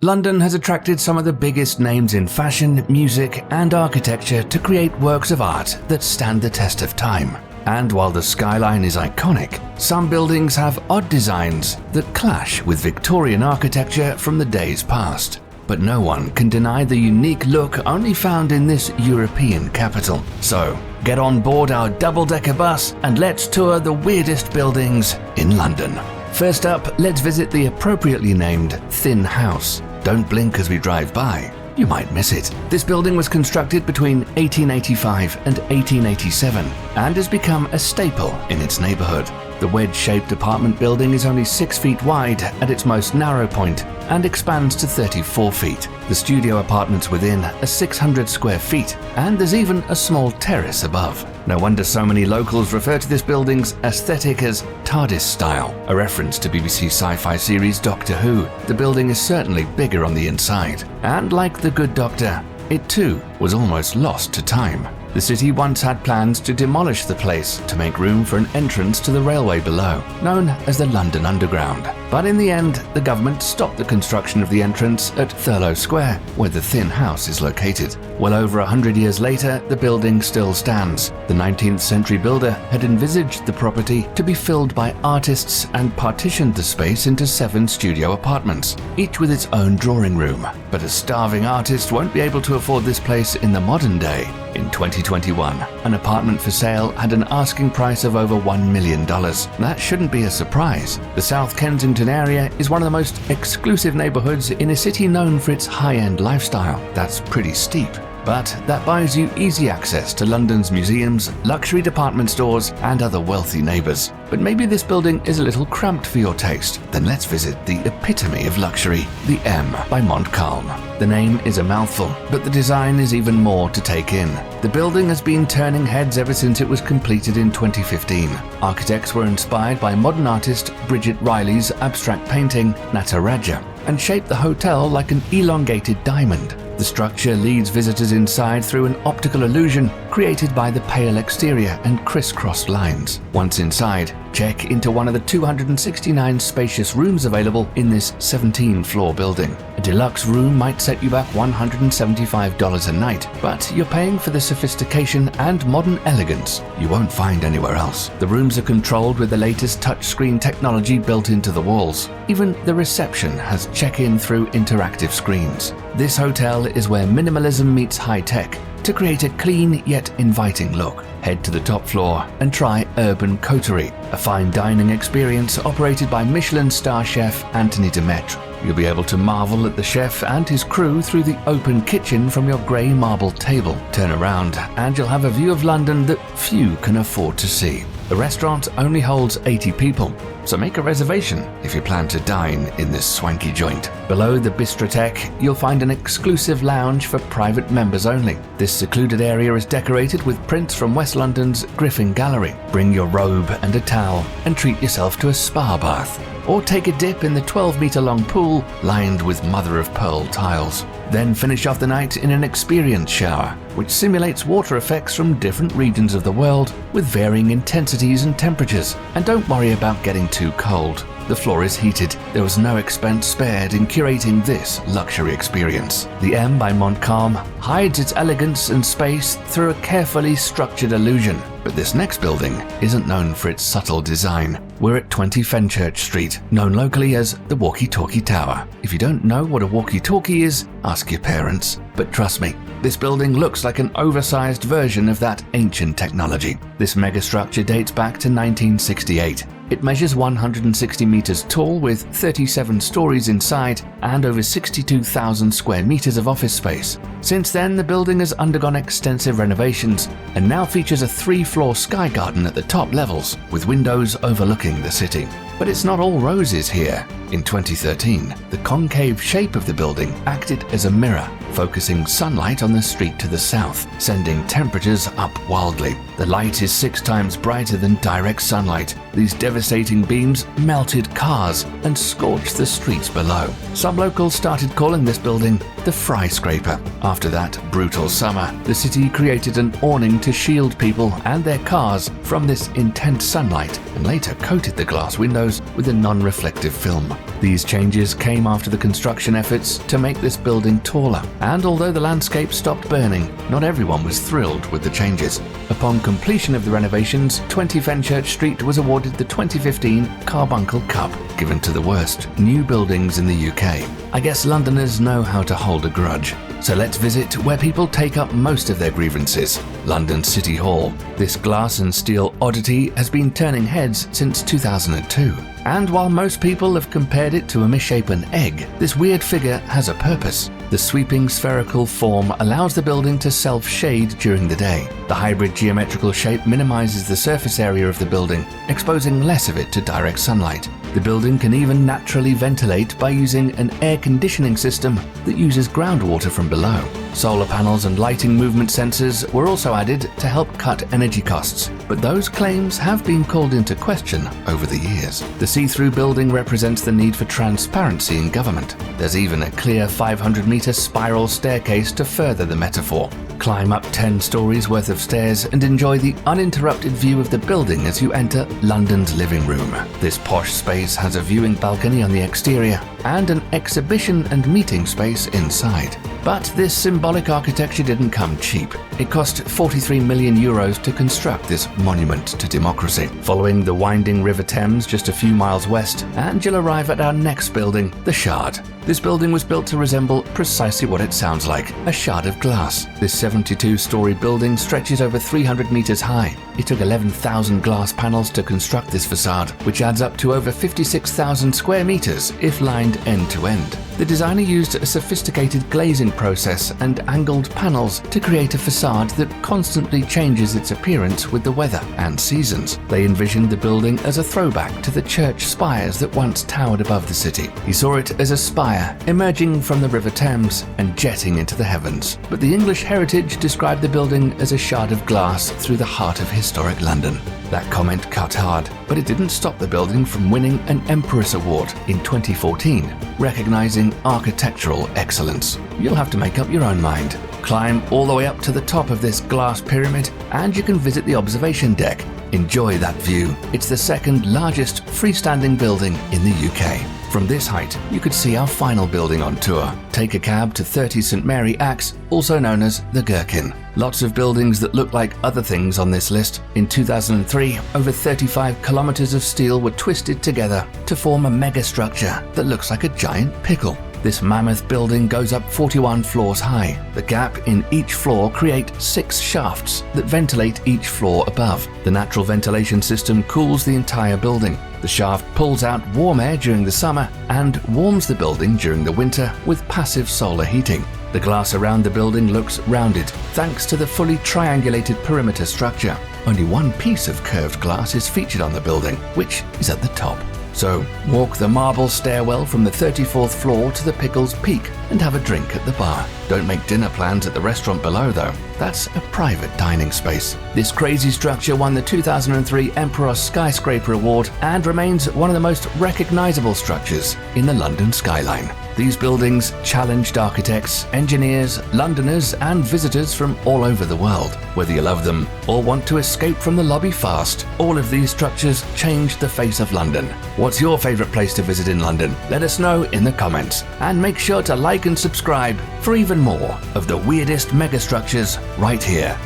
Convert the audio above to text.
London has attracted some of the biggest names in fashion, music, and architecture to create works of art that stand the test of time. And while the skyline is iconic, some buildings have odd designs that clash with Victorian architecture from the days past. But no one can deny the unique look only found in this European capital. So, get on board our double-decker bus and let's tour the weirdest buildings in London. First up, let's visit the appropriately named Thin House. Don't blink as we drive by. You might miss it. This building was constructed between 1885 and 1887 and has become a staple in its neighborhood. The wedge-shaped apartment building is only 6 feet wide at its most narrow point and expands to 34 feet. The studio apartments within are 600 square feet, and there's even a small terrace above. No wonder so many locals refer to this building's aesthetic as TARDIS style, a reference to BBC sci-fi series Doctor Who. The building is certainly bigger on the inside, and like the Good Doctor, it too was almost lost to time. The city once had plans to demolish the place to make room for an entrance to the railway below, known as the London Underground. But in the end, the government stopped the construction of the entrance at Thurlow Square, where the Thin House is located. Well over 100 years later, the building still stands. The 19th century builder had envisaged the property to be filled by artists and partitioned the space into 7 studio apartments, each with its own drawing room. But a starving artist won't be able to afford this place in the modern day. In 2021, an apartment for sale had an asking price of over $1 million. That shouldn't be a surprise. The South Kensington area is one of the most exclusive neighborhoods in a city known for its high-end lifestyle. That's pretty steep. But that buys you easy access to London's museums, luxury department stores, and other wealthy neighbours. But maybe this building is a little cramped for your taste. Then let's visit the epitome of luxury, the M by Montcalm. The name is a mouthful, but the design is even more to take in. The building has been turning heads ever since it was completed in 2015. Architects were inspired by modern artist Bridget Riley's abstract painting, Nataraja, and shaped the hotel like an elongated diamond. The structure leads visitors inside through an optical illusion created by the pale exterior and crisscrossed lines. Once inside, check into one of the 269 spacious rooms available in this 17-floor building. A deluxe room might set you back $175 a night, but you're paying for the sophistication and modern elegance you won't find anywhere else. The rooms are controlled with the latest touchscreen technology built into the walls. Even the reception has check-in through interactive screens. This hotel is where minimalism meets high-tech to create a clean yet inviting look. Head to the top floor and try Urban Coterie, a fine dining experience operated by Michelin star chef Anthony Demetre. You'll be able to marvel at the chef and his crew through the open kitchen from your grey marble table. Turn around and you'll have a view of London that few can afford to see. The restaurant only holds 80 people, so make a reservation if you plan to dine in this swanky joint. Below the Bistrothèque, you'll find an exclusive lounge for private members only. This secluded area is decorated with prints from West London's Griffin Gallery. Bring your robe and a towel and treat yourself to a spa bath. Or take a dip in the 12-meter-long pool lined with mother-of-pearl tiles. Then finish off the night in an experience shower, which simulates water effects from different regions of the world with varying intensities and temperatures. And don't worry about getting too cold. The floor is heated. There was no expense spared in curating this luxury experience. The M by Montcalm hides its elegance and space through a carefully structured illusion. But this next building isn't known for its subtle design. We're at 20 Fenchurch Street, known locally as the Walkietalkie Tower. If you don't know what a walkie-talkie is, ask your parents. But trust me, this building looks like an oversized version of that ancient technology. This megastructure dates back to 1968. It measures 160 meters tall with 37 stories inside and over 62,000 square meters of office space. Since then, the building has undergone extensive renovations and now features a 3-floor sky garden at the top levels with windows overlooking the city. But it's not all roses here. In 2013, the concave shape of the building acted as a mirror, focusing sunlight on the street to the south, sending temperatures up wildly. The light is 6 times brighter than direct sunlight. These devastating beams melted cars and scorched the streets below. Some locals started calling this building the skyscraper. After that brutal summer, the city created an awning to shield people and their cars from this intense sunlight and later coated the glass windows with a non-reflective film. These changes came after the construction efforts to make this building taller, and although the landscape stopped burning, not everyone was thrilled with the changes. Upon completion of the renovations, 20 Fenchurch Street was awarded the 2015 Carbuncle Cup, given to the worst new buildings in the UK. I guess Londoners know how to hold a grudge. So let's visit where people take up most of their grievances, London City Hall. This glass and steel oddity has been turning heads since 2002. And while most people have compared it to a misshapen egg, this weird figure has a purpose. The sweeping spherical form allows the building to self-shade during the day. The hybrid geometrical shape minimizes the surface area of the building, exposing less of it to direct sunlight. The building can even naturally ventilate by using an air conditioning system that uses groundwater from below. Solar panels and lighting movement sensors were also added to help cut energy costs, but those claims have been called into question over the years. The see-through building represents the need for transparency in government. There's even a clear 500-meter spiral staircase to further the metaphor. Climb up 10 stories worth of stairs and enjoy the uninterrupted view of the building as you enter London's living room. This posh space has a viewing balcony on the exterior and an exhibition and meeting space inside. But this symbolic architecture didn't come cheap. It cost 43 million euros to construct this monument to democracy. Following the winding River Thames just a few miles west, and you'll arrive at our next building, the Shard. This building was built to resemble precisely what it sounds like, a shard of glass. This 72-story building stretches over 300 meters high. It took 11,000 glass panels to construct this facade, which adds up to over 56,000 square meters if lined end to end. The designer used a sophisticated glazing process and angled panels to create a facade that constantly changes its appearance with the weather and seasons. They envisioned the building as a throwback to the church spires that once towered above the city. He saw it as a spire emerging from the River Thames and jetting into the heavens. But the English Heritage described the building as a shard of glass through the heart of historic London. That comment cut hard, but it didn't stop the building from winning an Empress Award in 2014, recognizing architectural excellence. You'll have to make up your own mind. Climb all the way up to the top of this glass pyramid, and you can visit the observation deck. Enjoy that view. It's the second largest freestanding building in the UK. From this height, you could see our final building on tour. Take a cab to 30 St Mary Axe, also known as the Gherkin. Lots of buildings that look like other things on this list. In 2003, over 35 kilometers of steel were twisted together to form a megastructure that looks like a giant pickle. This mammoth building goes up 41 floors high. The gap in each floor creates 6 shafts that ventilate each floor above. The natural ventilation system cools the entire building. The shaft pulls out warm air during the summer and warms the building during the winter with passive solar heating. The glass around the building looks rounded thanks to the fully triangulated perimeter structure. Only one piece of curved glass is featured on the building, which is at the top. So, walk the marble stairwell from the 34th floor to the Pickle's Peak and have a drink at the bar. Don't make dinner plans at the restaurant below though. That's a private dining space. This crazy structure won the 2003 Emperor Skyscraper Award and remains one of the most recognizable structures in the London skyline. These buildings challenged architects, engineers, Londoners, and visitors from all over the world. Whether you love them or want to escape from the lobby fast, all of these structures changed the face of London. What's your favorite place to visit in London? Let us know in the comments. And make sure to like and subscribe for even more of the weirdest megastructures right here